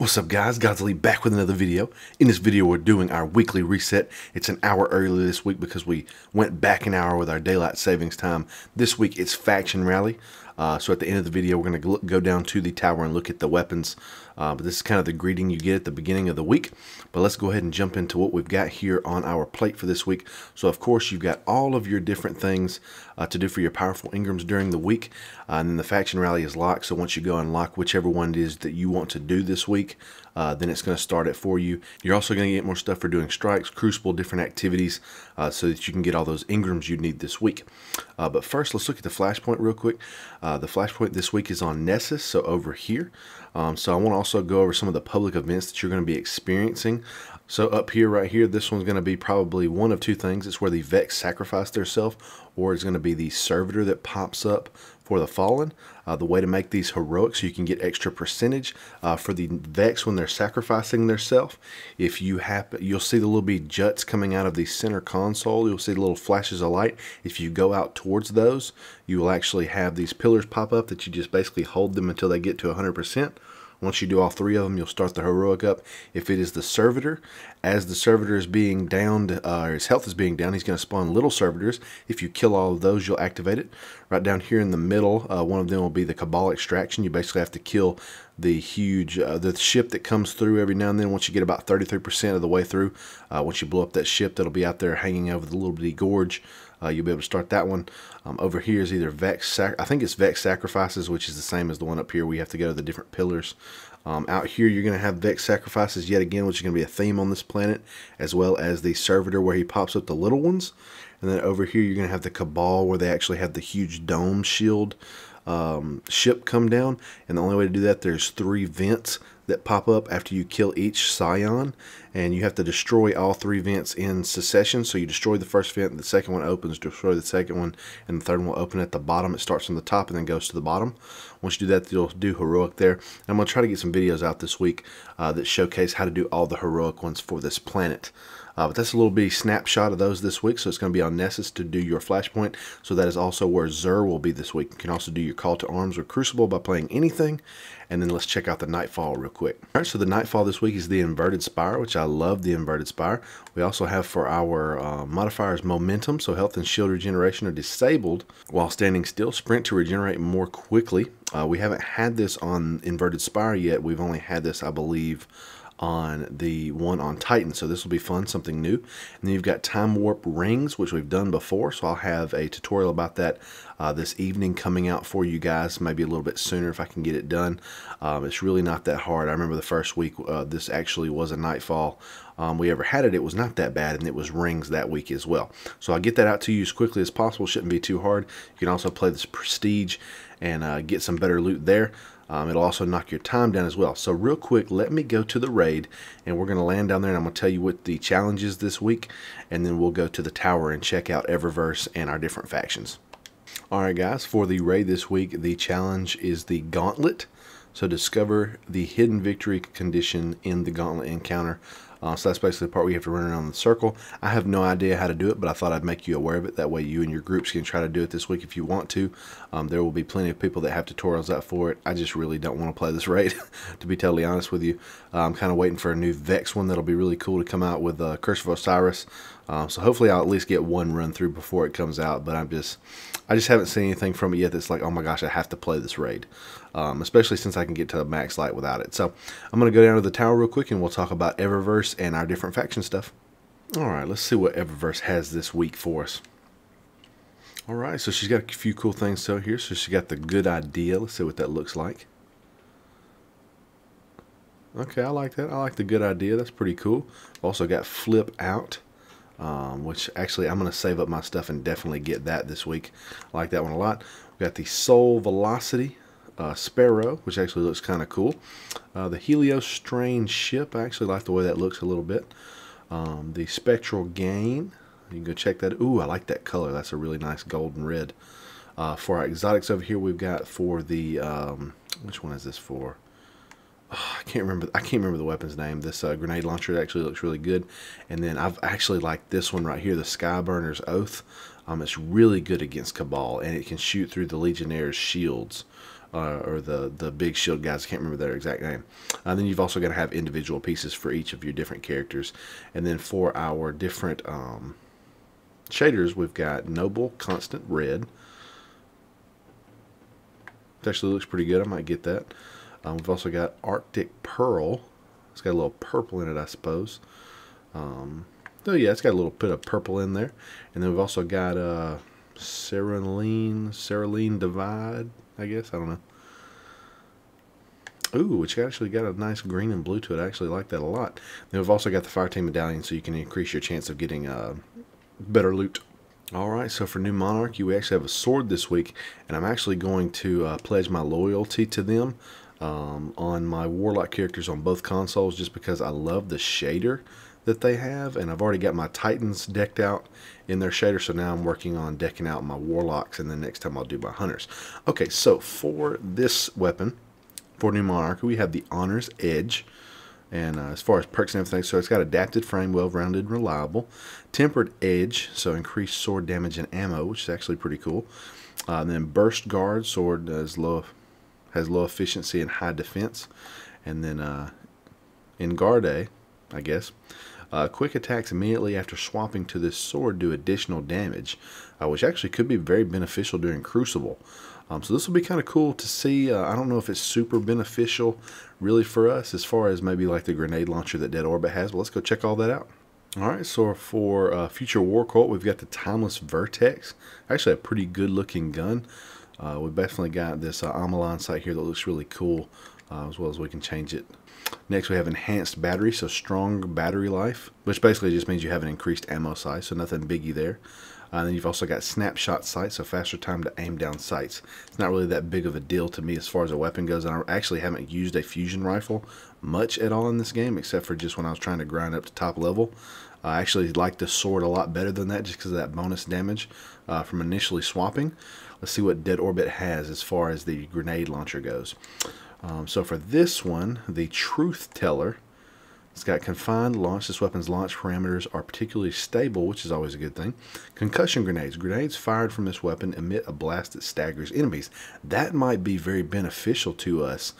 What's up guys, Gauntlet back with another video. In this video we're doing our weekly reset. It's an hour early this week because we went back an hour with our daylight savings time. This week it's faction rally. So at the end of the video we're going to go down to the tower and look at the weapons. But this is kind of the greeting you get at the beginning of the week. But let's go ahead and jump into what we've got here on our plate for this week. So of course you've got all of your different things to do for your powerful Ingrams during the week. And then the faction rally is locked. So once you go and lock whichever one it is that you want to do this week, then it's going to start it for you. You're also going to get more stuff for doing strikes, crucible, different activities, so that you can get all those Ingrams you need this week. But first, let's look at the Flashpoint real quick. The Flashpoint this week is on Nessus, so over here. So I want to also go over some of the public events that you're going to be experiencing. So up here, right here, this one's going to be probably one of two things. It's where the Vex sacrifice theirself, or it's going to be the servitor that pops up for the Fallen. The way to make these heroic so you can get extra percentage for the Vex when they're sacrificing theirself. If you happen, you'll see the little bitty juts coming out of the center console. You'll see the little flashes of light. If you go out towards those, you will actually have these pillars pop up that you just basically hold them until they get to 100%. Once you do all three of them, you'll start the heroic up. If it is the servitor, as the servitor is being downed, or his health is being down, he's going to spawn little servitors. If you kill all of those, you'll activate it. Right down here in the middle, one of them will be the Cabal extraction. You basically have to kill the huge, the ship that comes through every now and then. Once you get about 33% of the way through, once you blow up that ship that'll be out there hanging over the little bitty gorge, you'll be able to start that one. Over here is either Vex, I think it's Vex Sacrifices, which is the same as the one up here. We have to go to the different pillars. Out here you're going to have Vex Sacrifices yet again, which is going to be a theme on this planet, as well as the Servitor where he pops up the little ones. And then over here you're going to have the Cabal where they actually have the huge dome shield ship come down. And the only way to do that, there's 3 vents that pop up after you kill each scion, and you have to destroy all 3 vents in succession. So you destroy the first vent, the second one opens, destroy the second one, and the third one will open at the bottom. It starts from the top and then goes to the bottom. Once you do that, you'll do heroic there. And I'm going to try to get some videos out this week that showcase how to do all the heroic ones for this planet. But that's a little bitty snapshot of those this week. So it's going to be on Nessus to do your Flashpoint. So that is also where Xur will be this week. You can also do your Call to Arms or Crucible by playing anything. And then let's check out the Nightfall real quick. All right, so the Nightfall this week is the Inverted Spire, which I love the Inverted Spire. We also have for our modifiers Momentum, so health and shield regeneration are disabled while standing still. Sprint to regenerate more quickly. We haven't had this on Inverted Spire yet. We've only had this, I believe, on the one on Titan, so this will be fun, something new. And then you've got Time Warp Rings, which we've done before, so I'll have a tutorial about that this evening coming out for you guys, maybe a little bit sooner if I can get it done. It's really not that hard. I remember the first week this actually was a Nightfall we ever had it. It was not that bad, and it was rings that week as well. So I'll get that out to you as quickly as possible. Shouldn't be too hard. You can also play this Prestige and get some better loot there. It'll also knock your time down as well. So real quick, let me go to the raid, and we're going to land down there, and I'm going to tell you what the challenge is this week, and then we'll go to the tower and check out Eververse and our different factions. Alright guys, for the raid this week, the challenge is the Gauntlet. So discover the hidden victory condition in the Gauntlet encounter. So that's basically the part where you have to run around the circle. I have no idea how to do it, but I thought I'd make you aware of it. That way you and your groups can try to do it this week if you want to. There will be plenty of people that have tutorials out for it. I just really don't want to play this raid, to be totally honest with you. I'm kind of waiting for a new Vex one that'll be really cool to come out with Curse of Osiris. So hopefully I'll at least get one run through before it comes out, but I just haven't seen anything from it yet that's like, oh my gosh, I have to play this raid. Especially since I can get to max light without it. So I'm going to go down to the tower real quick and we'll talk about Eververse and our different faction stuff. Alright, let's see what Eververse has this week for us. Alright, so she's got a few cool things here. So she got the Good Idea. Let's see what that looks like. Okay, I like that. I like the Good Idea. That's pretty cool. Also got Flip Out. Which actually I'm going to save up my stuff and definitely get that this week. I like that one a lot. We got the Soul Velocity Sparrow, which actually looks kind of cool. The Helios Strange Ship, I actually like the way that looks a little bit. The Spectral Gain, you can go check that. Ooh, I like that color. That's a really nice golden red. For our exotics over here, we've got for the which one is this for? Oh, I can't remember the weapon's name. This grenade launcher actually looks really good. And then I've actually liked this one right here, the Skyburner's Oath. It's really good against Cabal, and it can shoot through the Legionnaires' shields. or the big shield guys. I can't remember their exact name. And then you've also got to have individual pieces for each of your different characters. And then for our different shaders, we've got Noble, Constant, Red. It actually looks pretty good. I might get that. We've also got Arctic Pearl. It's got a little purple in it, I suppose. Oh yeah, it's got a little bit of purple in there. And then we've also got Cerulean Divide, I guess. I don't know. Ooh, which actually got a nice green and blue to it. I actually like that a lot. Then we've also got the Fire Team Medallion, so you can increase your chance of getting better loot. Alright, so for new Monarchy, we actually have a sword this week, and I'm actually going to pledge my loyalty to them on my Warlock characters on both consoles, just because I love the shader that they have, and I've already got my Titans decked out in their shader, so now I'm working on decking out my Warlocks, and then next time I'll do my Hunters. Okay, so for this weapon, for new Monarchy, we have the Honor's Edge. And as far as perks and everything, so it's got adapted frame, well-rounded, and reliable. Tempered Edge, so increased sword damage and ammo, which is actually pretty cool. And then Burst Guard, sword has low efficiency and high defense. And then Engarde, I guess. Quick attacks immediately after swapping to this sword do additional damage, which actually could be very beneficial during Crucible. So this will be kind of cool to see. I don't know if it's super beneficial really for us as far as maybe like the grenade launcher that Dead Orbit has, but let's go check all that out. Alright, so for future War Cult, we've got the Timeless VERTEX. Actually a pretty good looking gun. We've definitely got this Amelan sight here that looks really cool, as well as we can change it. Next we have Enhanced Battery, so strong battery life, which basically just means you have an increased ammo size, so nothing biggie there. And then you've also got Snapshot Sight, so faster time to aim down sights. It's not really that big of a deal to me as far as a weapon goes, and I actually haven't used a fusion rifle much at all in this game, except for just when I was trying to grind up to top level. I actually like the sword a lot better than that, just because of that bonus damage from initially swapping. Let's see what Dead Orbit has as far as the grenade launcher goes. So for this one, the TRUTHTELLER, it's got confined launch. This weapon's launch parameters are particularly stable, which is always a good thing. Concussion grenades. Grenades fired from this weapon emit a blast that staggers enemies. That might be very beneficial to us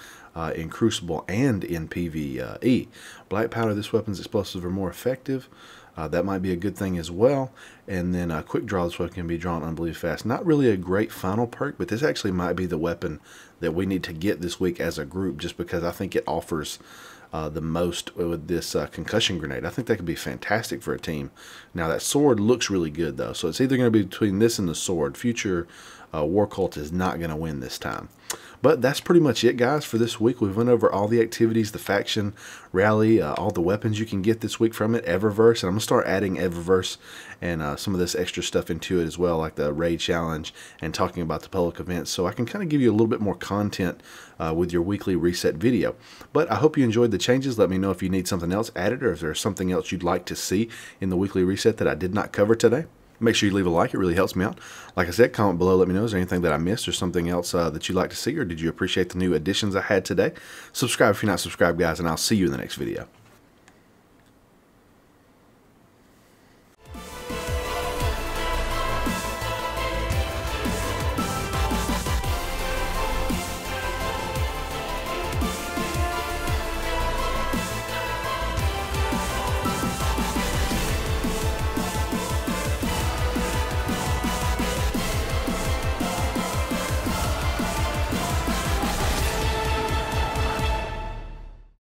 in Crucible and in PvE. Black powder. This weapon's explosives are more effective. That might be a good thing as well. And then quick draw. This weapon can be drawn unbelievably fast. Not really a great final perk, but this actually might be the weapon that we need to get this week as a group, just because I think it offers the most with this concussion grenade. I think that could be fantastic for a team. Now that sword looks really good though, so it's either going to be between this and the sword. Future War Cult is not going to win this time. But that's pretty much it, guys, for this week. We've went over all the activities, the faction rally, all the weapons you can get this week from it, Eververse. And I'm going to start adding Eververse and some of this extra stuff into it as well, like the Raid Challenge and talking about the public events, so I can kind of give you a little bit more content with your weekly reset video. But I hope you enjoyed the changes. Let me know if you need something else added, or if there's something else you'd like to see in the weekly reset that I did not cover today. Make sure you leave a like. It really helps me out. Like I said, comment below. Let me know, is there anything that I missed or something else that you'd like to see, or did you appreciate the new additions I had today? Subscribe if you're not subscribed, guys, and I'll see you in the next video.